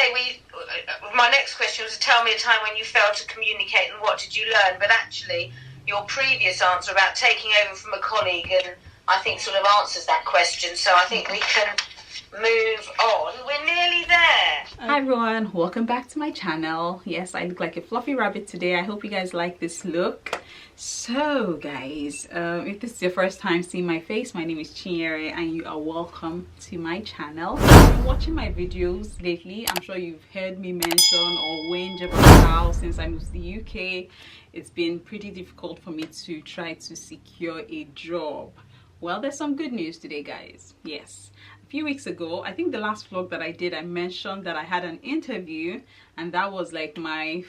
say my next question was to tell me a time when you failed to communicate and what did you learn, but actually your previous answer about taking over from a colleague, and I think sort of answers that question, so I think we can move on. We're nearly there. Hi everyone, welcome back to my channel. Yes, I look like a fluffy rabbit today. I hope you guys like this look. So guys, if this is your first time seeing my face, my name is Chinyere and you are welcome to my channel. If you've been watching my videos lately, I'm sure you've heard me mention or whinge about how since I moved to the UK, it's been pretty difficult for me to try to secure a job. Well, there's some good news today, guys. Yes. A few weeks ago, I think the last vlog that I did, I mentioned that I had an interview, and that was like my,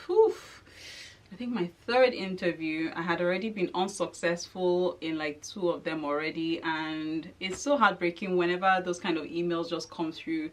I think my third interview. I had already been unsuccessful in like 2 of them already, and it's so heartbreaking whenever those kind of emails just come through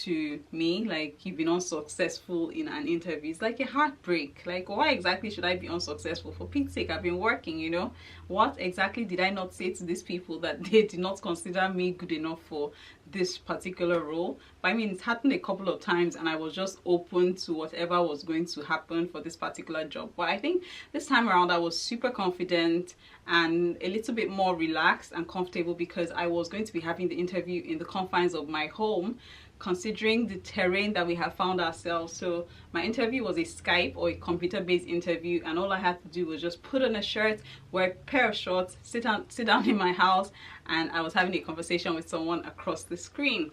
to me, like you've been unsuccessful in an interview. It's like a heartbreak. Like, why exactly should I be unsuccessful? For Pete's sake, I've been working, you know. What exactly did I not say to these people that they did not consider me good enough for this particular role? But I mean, it's happened a couple of times and I was just open to whatever was going to happen for this particular job. But I think this time around I was super confident and a little bit more relaxed and comfortable because I was going to be having the interview in the confines of my home, considering the terrain that we have found ourselves. So my interview was a Skype or a computer-based interview, and all I had to do was just put on a shirt, wear a pair of shorts, sit down in my house, and I was having a conversation with someone across the screen.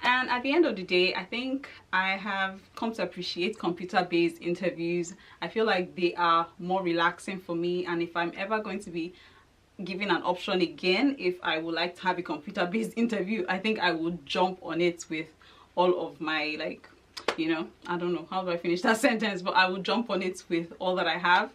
And at the end of the day, I think I have come to appreciate computer-based interviews. I feel like they are more relaxing for me, and if I'm ever going to be given an option again, if I would like to have a computer-based interview, I think I would jump on it with all of my, like, you know, I don't know how do I finish that sentence, but I would jump on it with all that I have,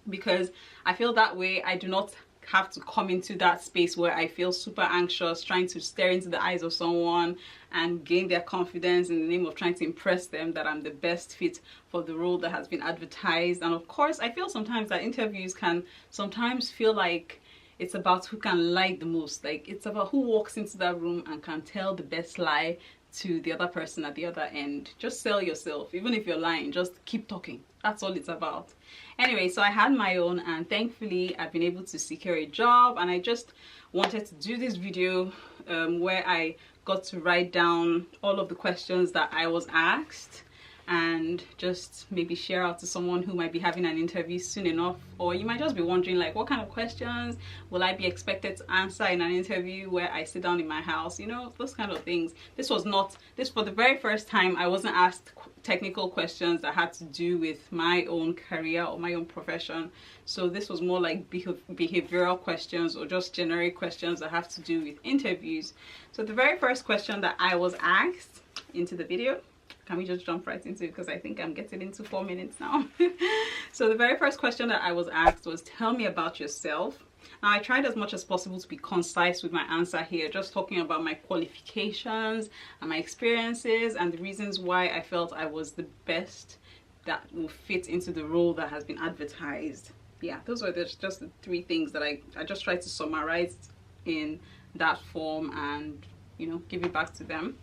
because I feel that way I do not have to come into that space where I feel super anxious trying to stare into the eyes of someone and gain their confidence in the name of trying to impress them that I'm the best fit for the role that has been advertised. And of course, I feel sometimes that interviews can sometimes feel like it's about who can lie the most. Like, it's about who walks into that room and can tell the best lie to the other person at the other end. Just sell yourself. Even if you're lying, just keep talking. That's all it's about. Anyway, so I had my own, and thankfully I've been able to secure a job, and I just wanted to do this video where I got to write down all of the questions that I was asked and just maybe share out to someone who might be having an interview soon enough. Or you might just be wondering, like, what kind of questions will I be expected to answer in an interview where I sit down in my house, you know, those kind of things. This for the very first time I wasn't asked technical questions that had to do with my own career or my own profession. So this was more like behavioral questions or just generic questions that have to do with interviews. So the very first question that I was asked into the video, can we just jump right into it, because I think I'm getting into 4 minutes now. So the very first question that I was asked was, tell me about yourself. Now, I tried as much as possible to be concise with my answer here, just talking about my qualifications and my experiences and the reasons why I felt I was the best that will fit into the role that has been advertised. Yeah, those were just the 3 things that I just tried to summarize in that form and, you know, give it back to them.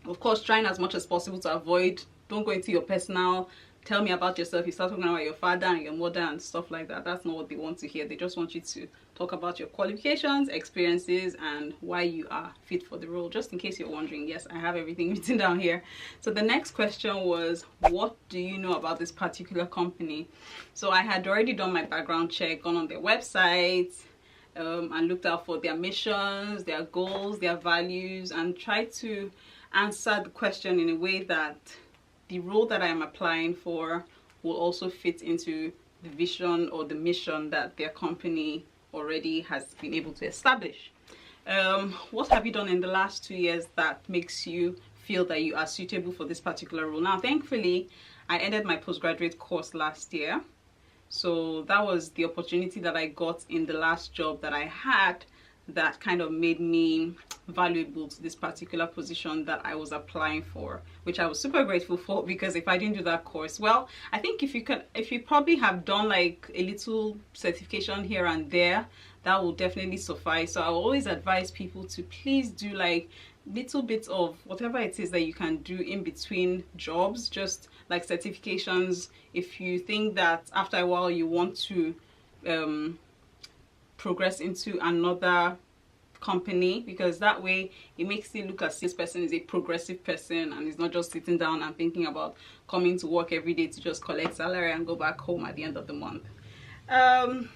Of course, trying as much as possible to avoid, don't go into your personal, tell me about yourself, you start talking about your father and your mother and stuff like that. That's not what they want to hear. They just want you to talk about your qualifications, experiences, and why you are fit for the role. Just in case you're wondering, yes, I have everything written down here. So the next question was, what do you know about this particular company? So I had already done my background check, gone on their website, and looked out for their missions, their goals, their values, and tried to answer the question in a way that the role that I am applying for will also fit into the vision or the mission that their company already has been able to establish. What have you done in the last 2 years that makes you feel that you are suitable for this particular role? Now, thankfully, I ended my postgraduate course last year. So that was the opportunity that I got in the last job that I had that kind of made me valuable to this particular position that I was applying for, which I was super grateful for, because if I didn't do that course, well, I think if you probably have done like a little certification here and there, that will definitely suffice. So I will always advise people to please do like little bits of whatever it is that you can do in between jobs, just like certifications. If you think that after a while you want to progress into another company, because that way it makes it look as if this person is a progressive person and is not just sitting down and thinking about coming to work every day to just collect salary and go back home at the end of the month. And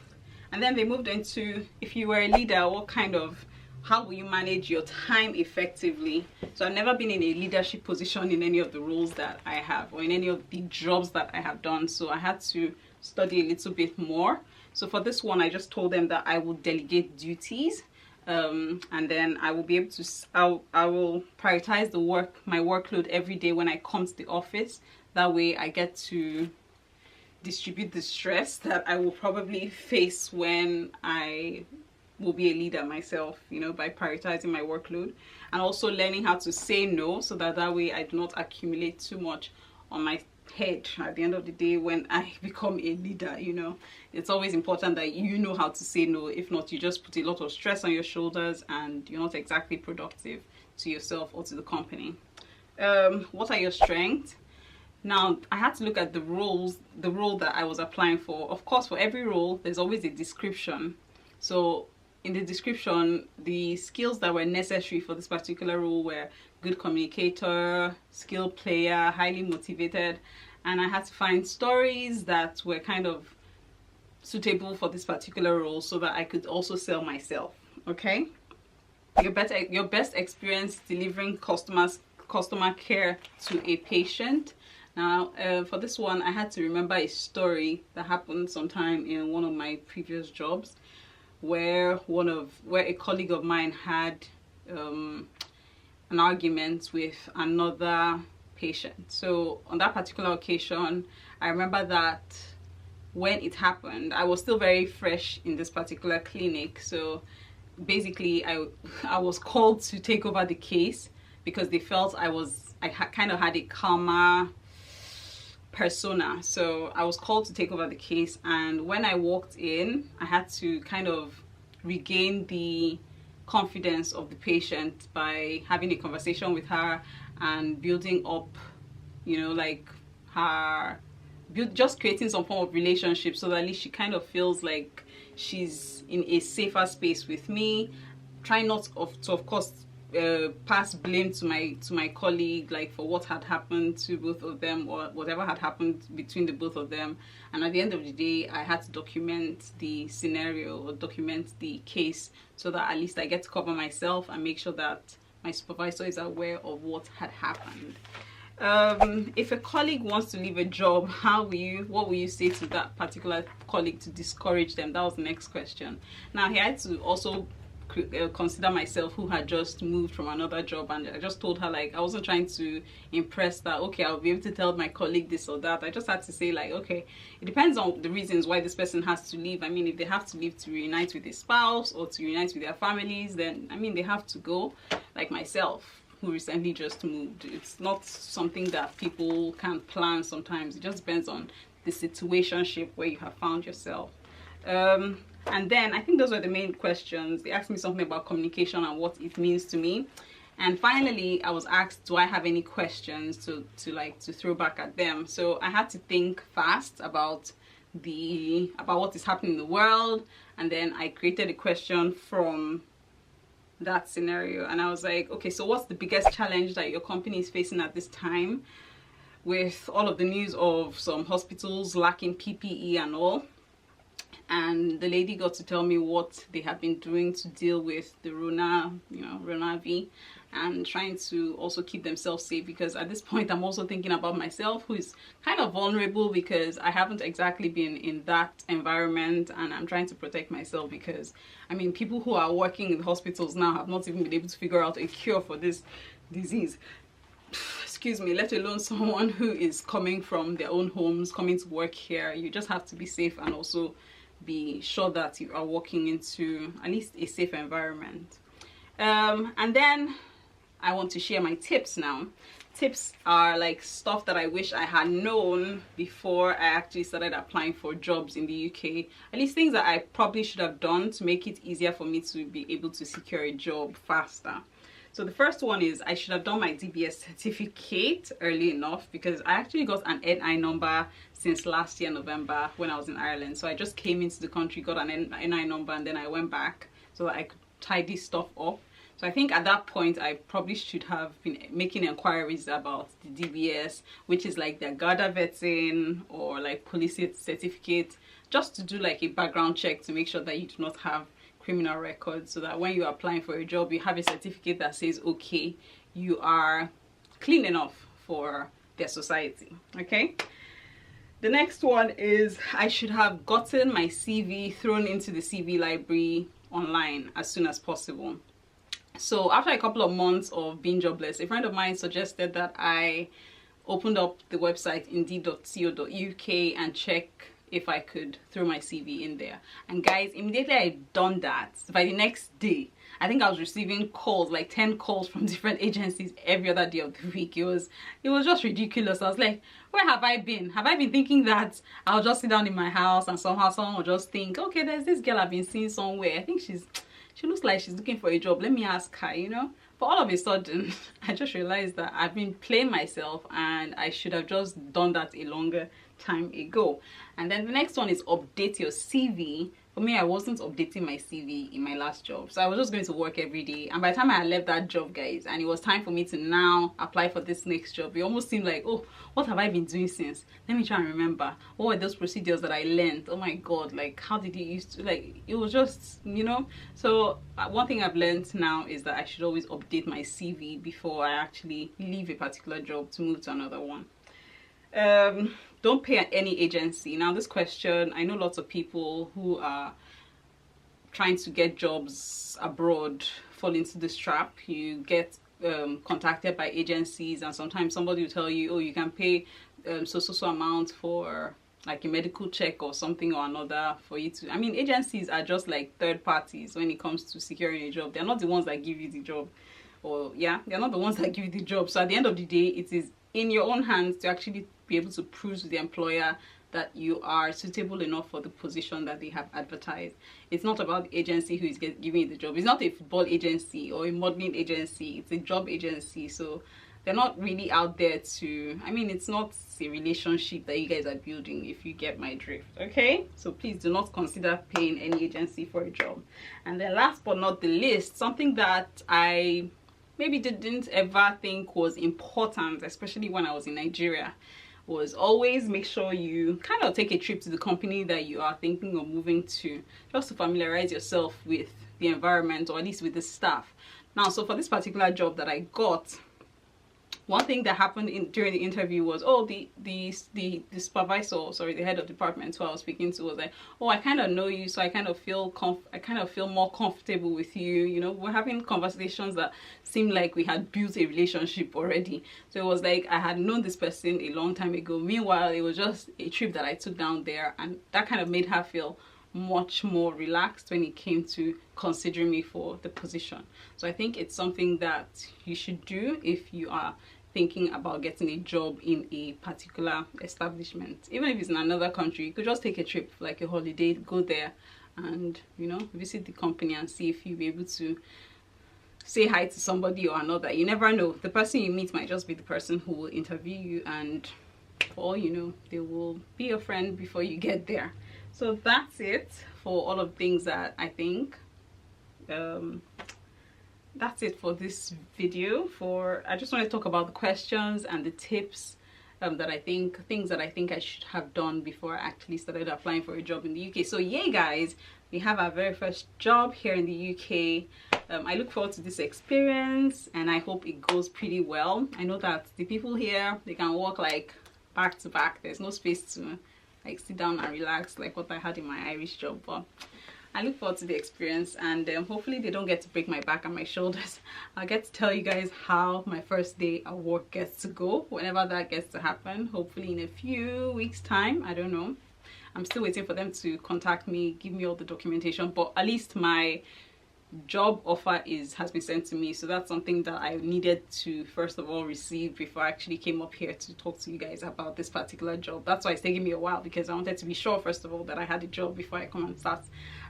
then they moved into, if you were a leader, how will you manage your time effectively? So I've never been in a leadership position in any of the roles that I have, or in any of the jobs that I have done, so I had to study a little bit more. So for this one, I just told them that I will delegate duties, and then I will be able to, I will prioritize my workload every day when I come to the office. That way I get to distribute the stress that I will probably face when I will be a leader myself, you know, by prioritizing my workload, and also learning how to say no, so that way I do not accumulate too much on my head at the end of the day when I become a leader. You know, it's always important that you know how to say no. If not, you just put a lot of stress on your shoulders and you're not exactly productive to yourself or to the company. What are your strengths? Now, I had to look at the role that I was applying for. Of course, for every role, there's always a description. So in the description, the skills that were necessary for this particular role were good communicator, skilled player, highly motivated, and I had to find stories that were kind of suitable for this particular role so that I could also sell myself. Okay, your best experience delivering customer care to a patient. Now, for this one, I had to remember a story that happened sometime in one of my previous jobs, where a colleague of mine had an argument with another patient. So on that particular occasion, I remember that when it happened, I was still very fresh in this particular clinic. So basically, I was called to take over the case because they felt I kind of had a calmer persona. So I was called to take over the case, and when I walked in, I had to kind of regain the confidence of the patient by having a conversation with her and building up, you know, like just creating some form of relationship, so that at least she kind of feels like she's in a safer space with me. Try not to of course pass blame to my colleague, like for what had happened to both of them or whatever had happened between the both of them. And at the end of the day, I had to document the scenario or document the case, so that at least I get to cover myself and make sure that my supervisor is aware of what had happened. If a colleague wants to leave a job, what will you say to that particular colleague to discourage them? That was the next question. Now, he had to also consider myself, who had just moved from another job, and I just told her, like, I wasn't trying to impress that, okay, I'll be able to tell my colleague this or that. I just had to say, like, okay, it depends on the reasons why this person has to leave. I mean, if they have to leave to reunite with a spouse or to reunite with their families, then I mean, they have to go. Like myself, who recently just moved, it's not something that people can plan. Sometimes it just depends on the situationship where you have found yourself. And then I think those were the main questions. They asked me something about communication and what it means to me. And finally, I was asked, do I have any questions to throw back at them? So I had to think fast about what is happening in the world, and then I created a question from that scenario. And I was like, okay, so what's the biggest challenge that your company is facing at this time, with all of the news of some hospitals lacking PPE and all? And the lady got to tell me what they have been doing to deal with the Rona V, and trying to also keep themselves safe, because at this point I'm also thinking about myself, who is kind of vulnerable because I haven't exactly been in that environment, and I'm trying to protect myself because, I mean, people who are working in hospitals now have not even been able to figure out a cure for this disease. Excuse me, let alone someone who is coming from their own homes, coming to work here. You just have to be safe and also be sure that you are walking into at least a safe environment. And then I want to share my tips now. Tips are like stuff that I wish I had known before I actually started applying for jobs in the UK. At least things that I probably should have done to make it easier for me to be able to secure a job faster. So the first one is I should have done my DBS certificate early enough, because I actually got an NI number since last year November when I was in Ireland. So I just came into the country, got an NI number, and then I went back so that I could tidy stuff up. So I think at that point I probably should have been making inquiries about the DBS, which is like their Garda vetting or like police certificate, just to do like a background check to make sure that you do not have criminal records, so that when you're applying for a job you have a certificate that says okay, you are clean enough for their society. Okay, the next one is I should have gotten my CV thrown into the CV library online as soon as possible. So after a couple of months of being jobless, a friend of mine suggested that I opened up the website indeed.co.uk and check if I could throw my CV in there. And guys, immediately I done that, by the next day I think I was receiving calls, like 10 calls from different agencies every other day of the week. It was just ridiculous. I was like, where have I been? Have I been thinking that I'll just sit down in my house and somehow someone will just think, okay, there's this girl I've been seeing somewhere, I think she looks like she's looking for a job, let me ask her, you know? But all of a sudden I just realized that I've been playing myself and I should have just done that a longer time ago. And then the next one is update your CV. For me, I wasn't updating my CV in my last job, so I was just going to work every day. And by the time I left that job, guys, and it was time for me to now apply for this next job, it almost seemed like, oh, what have I been doing since? Let me try and remember. What were those procedures that I learned? Oh my god, like how did it used to, like, it was just, you know? So one thing I've learned now is that I should always update my CV before I actually leave a particular job to move to another one. Don't pay at any agency. Now this question, I know lots of people who are trying to get jobs abroad fall into this trap. You get contacted by agencies, and sometimes somebody will tell you, oh, you can pay so amount for like a medical check or something or another for you to, I mean, agencies are just like third parties when it comes to securing a job. They're not the ones that give you the job, or yeah, they're not the ones that give you the job. So at the end of the day, it is in your own hands to actually be able to prove to the employer that you are suitable enough for the position that they have advertised. It's not about the agency who is giving you the job. It's not a football agency or a modeling agency. It's a job agency. So they're not really out there to, I mean, it's not a relationship that you guys are building, if you get my drift. Okay, so please do not consider paying any agency for a job. And then last but not the least, something that I maybe didn't ever think was important, especially when I was in Nigeria, was always make sure you kind of take a trip to the company that you are thinking of moving to, just to familiarize yourself with the environment, or at least with the staff. Now, so for this particular job that I got, one thing that happened during the interview was, oh, the supervisor, sorry, the head of department who I was speaking to was like, oh, I kind of know you, so I kind of feel more comfortable with you. You know, we're having conversations that seemed like we had built a relationship already. So it was like I had known this person a long time ago. Meanwhile, it was just a trip that I took down there, and that kind of made her feel much more relaxed when it came to considering me for the position. So I think it's something that you should do if you are thinking about getting a job in a particular establishment. Even if it's in another country, you could just take a trip, like a holiday, go there and, you know, visit the company and see if you'll be able to say hi to somebody or another. You never know, the person you meet might just be the person who will interview you, and for all you know, they will be your friend before you get there. So that's it for all of things that I think. That's it for this video. I just want to talk about the questions and the tips that I think, things that I think I should have done before I actually started applying for a job in the UK. So yay guys, we have our very first job here in the UK. I look forward to this experience and I hope it goes pretty well. I know that the people here, they can work like back to back. There's no space to like sit down and relax like what I had in my Irish job, but I look forward to the experience, and hopefully they don't get to break my back and my shoulders. I'll get to tell you guys how my first day at work gets to go, whenever that gets to happen, hopefully in a few weeks time. I don't know, I'm still waiting for them to contact me, give me all the documentation, but at least my job offer has been sent to me. So that's something that I needed to first of all receive before I actually came up here to talk to you guys about this particular job. That's why it's taking me a while, because I wanted to be sure first of all that I had a job before I come and start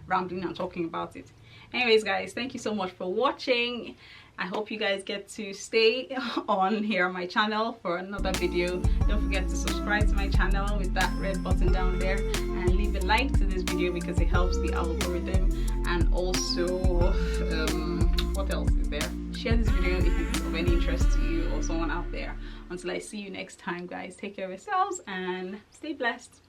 rambling and talking about it. Anyways guys, thank you so much for watching. I hope you guys get to stay on here on my channel for another video. Don't forget to subscribe to my channel with that red button down there, and leave a like to this video because it helps the algorithm. And also what else is there? Share this video if it's of any interest to you or someone out there. Until I see you next time guys, take care of yourselves and stay blessed.